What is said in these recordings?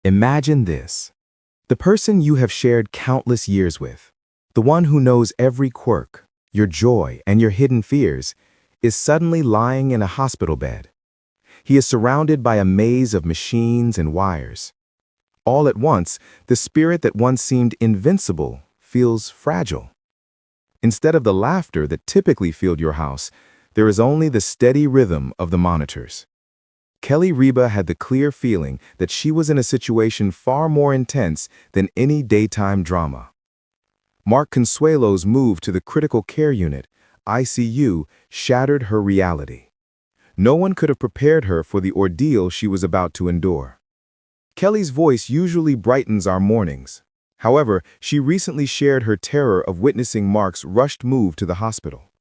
Imagine this. The person you have shared countless years with, the one who knows every quirk, your joy, and your hidden fears, is suddenly lying in a hospital bed. He is surrounded by a maze of machines and wires. All at once, the spirit that once seemed invincible feels fragile. Instead of the laughter that typically filled your house, there is only the steady rhythm of the monitors. Ripa had the clear feeling that she was in a situation far more intense than any daytime drama. Mark Consuelos' move to the critical care unit, ICU, shattered her reality. No one could have prepared her for the ordeal she was about to endure. Kelly's voice usually brightens our mornings. However, she recently shared her terror of witnessing Mark's rushed move to the hospital.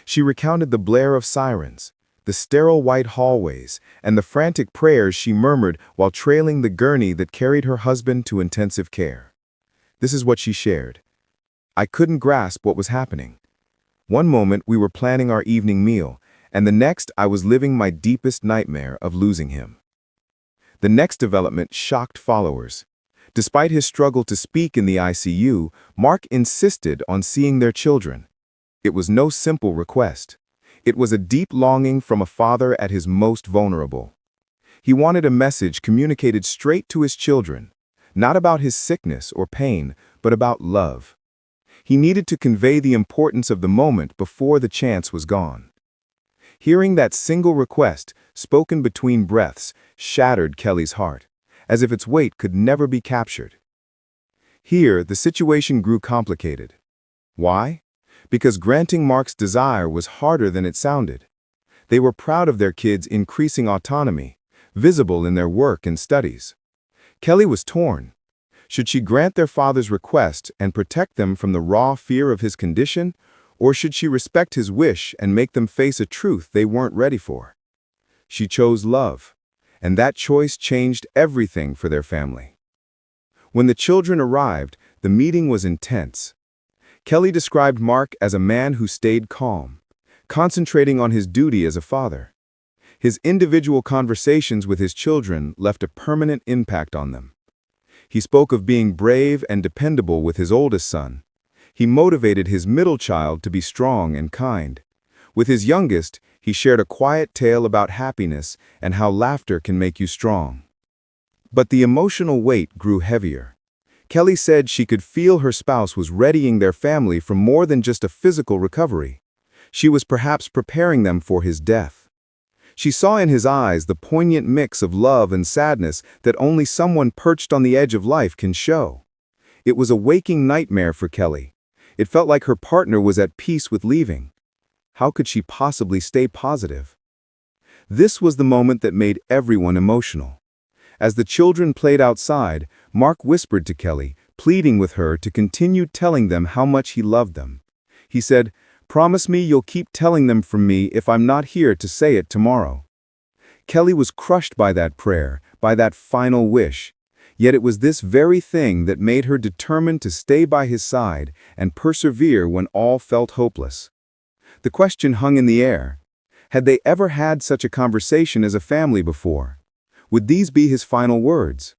She recounted the blare of sirens, the sterile white hallways, and the frantic prayers she murmured while trailing the gurney that carried her husband to intensive care. This is what she shared. I couldn't grasp what was happening. One moment we were planning our evening meal, and the next I was living my deepest nightmare of losing him. The next development shocked followers. Despite his struggle to speak in the ICU, Mark insisted on seeing their children. It was no simple request. It was a deep longing from a father at his most vulnerable. He wanted a message communicated straight to his children, not about his sickness or pain, but about love. He needed to convey the importance of the moment before the chance was gone. Hearing that single request, spoken between breaths, shattered Kelly's heart, as if its weight could never be captured. Here, the situation grew complicated. Why? Because granting Mark's desire was harder than it sounded. They were proud of their kids' increasing autonomy, visible in their work and studies. Kelly was torn. Should she grant their father's request and protect them from the raw fear of his condition, or should she respect his wish and make them face a truth they weren't ready for? She chose love, and that choice changed everything for their family. When the children arrived, the meeting was intense. Kelly described Mark as a man who stayed calm, concentrating on his duty as a father. His individual conversations with his children left a permanent impact on them. He spoke of being brave and dependable with his oldest son. He motivated his middle child to be strong and kind. With his youngest, he shared a quiet tale about happiness and how laughter can make you strong. But the emotional weight grew heavier. Kelly said she could feel her spouse was readying their family for more than just a physical recovery. She was perhaps preparing them for his death. She saw in his eyes the poignant mix of love and sadness that only someone perched on the edge of life can show. It was a waking nightmare for Kelly. It felt like her partner was at peace with leaving. How could she possibly stay positive? This was the moment that made everyone emotional. As the children played outside, Mark whispered to Kelly, pleading with her to continue telling them how much he loved them. He said, "Promise me you'll keep telling them from me if I'm not here to say it tomorrow." Kelly was crushed by that prayer, by that final wish. Yet it was this very thing that made her determined to stay by his side and persevere when all felt hopeless. The question hung in the air. Had they ever had such a conversation as a family before? Would these be his final words?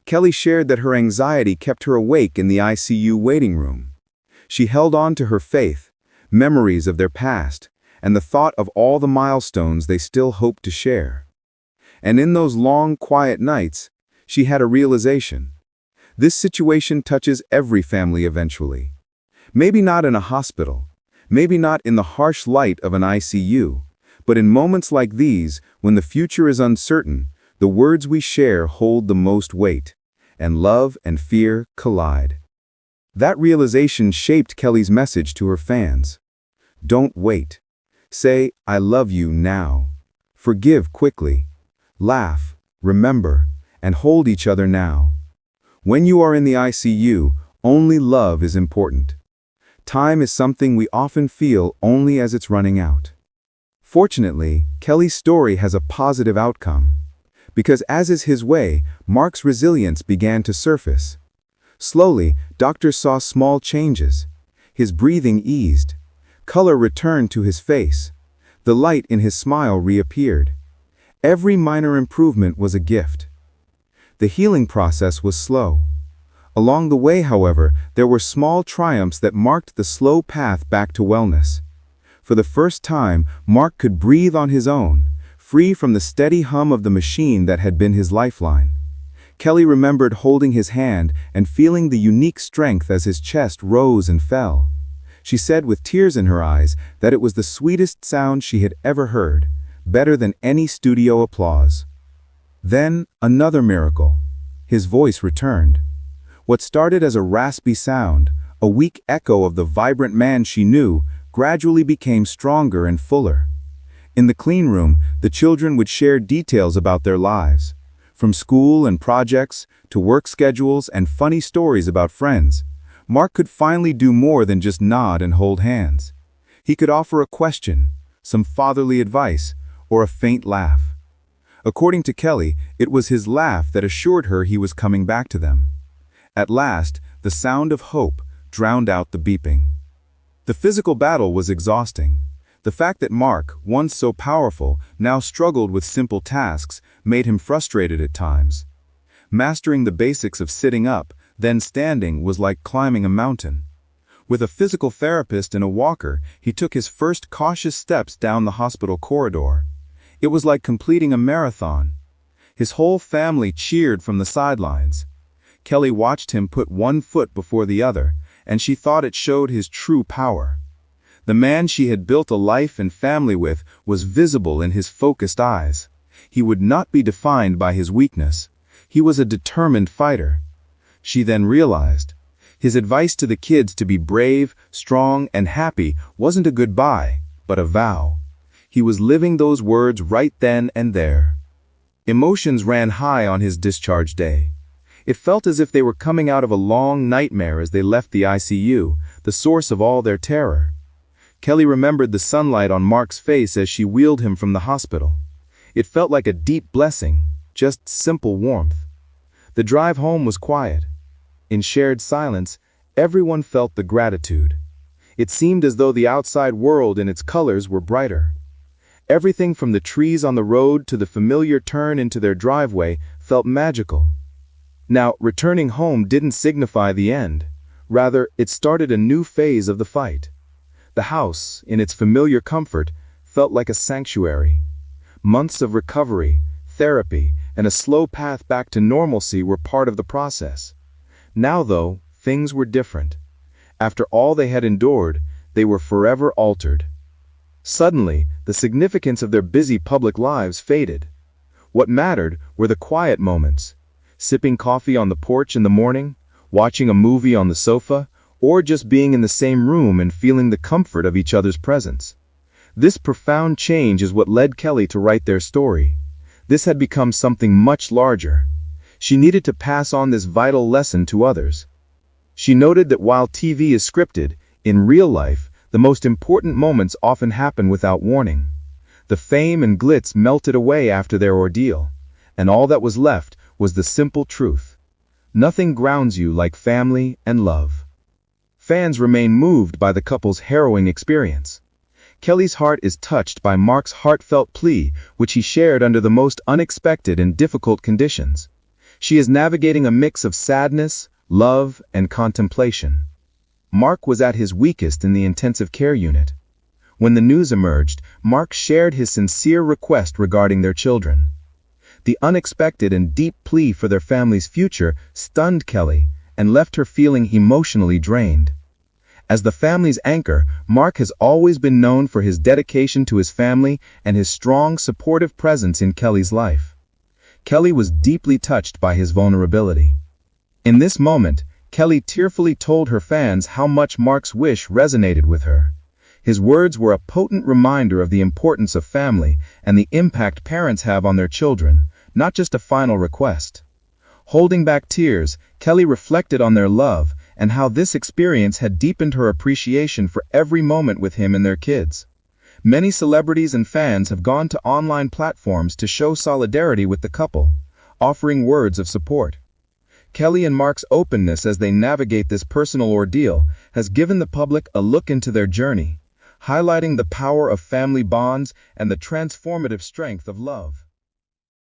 Kelly shared that her anxiety kept her awake in the ICU waiting room. She held on to her faith, memories of their past, and the thought of all the milestones they still hoped to share. And in those long, quiet nights, she had a realization. This situation touches every family eventually. Maybe not in a hospital, maybe not in the harsh light of an ICU, but in moments like these, when the future is uncertain, the words we share hold the most weight, and love and fear collide. That realization shaped Kelly's message to her fans. Don't wait. Say, "I love you now." Forgive quickly. Laugh, remember, and hold each other now. When you are in the ICU, only love is important. Time is something we often feel only as it's running out. Fortunately, Kelly's story has a positive outcome. Because as is his way, Mark's resilience began to surface. Slowly, doctors saw small changes. His breathing eased. Color returned to his face. The light in his smile reappeared. Every minor improvement was a gift. The healing process was slow. Along the way, however, there were small triumphs that marked the slow path back to wellness. For the first time, Mark could breathe on his own, free from the steady hum of the machine that had been his lifeline. Kelly remembered holding his hand and feeling the unique strength as his chest rose and fell. She said with tears in her eyes that it was the sweetest sound she had ever heard, better than any studio applause. Then, another miracle. His voice returned. What started as a raspy sound, a weak echo of the vibrant man she knew, gradually became stronger and fuller. In the clean room, the children would share details about their lives. From school and projects, to work schedules and funny stories about friends, Mark could finally do more than just nod and hold hands. He could offer a question, some fatherly advice, or a faint laugh. According to Kelly, it was his laugh that assured her he was coming back to them. At last, the sound of hope drowned out the beeping. The physical battle was exhausting. The fact that Mark, once so powerful, now struggled with simple tasks, made him frustrated at times. Mastering the basics of sitting up, then standing, was like climbing a mountain. With a physical therapist and a walker, he took his first cautious steps down the hospital corridor. It was like completing a marathon. His whole family cheered from the sidelines. Kelly watched him put one foot before the other, and she thought it showed his true power. The man she had built a life and family with was visible in his focused eyes. He would not be defined by his weakness. He was a determined fighter. She then realized. His advice to the kids to be brave, strong, and happy wasn't a goodbye, but a vow. He was living those words right then and there. Emotions ran high on his discharge day. It felt as if they were coming out of a long nightmare as they left the ICU, the source of all their terror. Kelly remembered the sunlight on Mark's face as she wheeled him from the hospital. It felt like a deep blessing, just simple warmth. The drive home was quiet. In shared silence, everyone felt the gratitude. It seemed as though the outside world and its colors were brighter. Everything from the trees on the road to the familiar turn into their driveway felt magical. Now, returning home didn't signify the end. Rather, it started a new phase of the fight. The house, in its familiar comfort, felt like a sanctuary. Months of recovery, therapy, and a slow path back to normalcy were part of the process. Now, though, things were different. After all they had endured, they were forever altered. Suddenly, the significance of their busy public lives faded. What mattered were the quiet moments. Sipping coffee on the porch in the morning, watching a movie on the sofa, or just being in the same room and feeling the comfort of each other's presence. This profound change is what led Kelly to write their story. This had become something much larger. She needed to pass on this vital lesson to others. She noted that while TV is scripted, in real life, the most important moments often happen without warning. The fame and glitz melted away after their ordeal, and all that was left was the simple truth. Nothing grounds you like family and love. Fans remain moved by the couple's harrowing experience. Kelly's heart is touched by Mark's heartfelt plea, which he shared under the most unexpected and difficult conditions. She is navigating a mix of sadness, love, and contemplation. Mark was at his weakest in the intensive care unit. When the news emerged, Mark shared his sincere request regarding their children. The unexpected and deep plea for their family's future stunned Kelly and left her feeling emotionally drained. As the family's anchor, Mark has always been known for his dedication to his family and his strong, supportive presence in Kelly's life. Kelly was deeply touched by his vulnerability. In this moment, Kelly tearfully told her fans how much Mark's wish resonated with her. His words were a potent reminder of the importance of family and the impact parents have on their children, not just a final request. Holding back tears, Kelly reflected on their love and how this experience had deepened her appreciation for every moment with him and their kids. Many celebrities and fans have gone to online platforms to show solidarity with the couple, offering words of support. Kelly and Mark's openness as they navigate this personal ordeal has given the public a look into their journey, highlighting the power of family bonds and the transformative strength of love.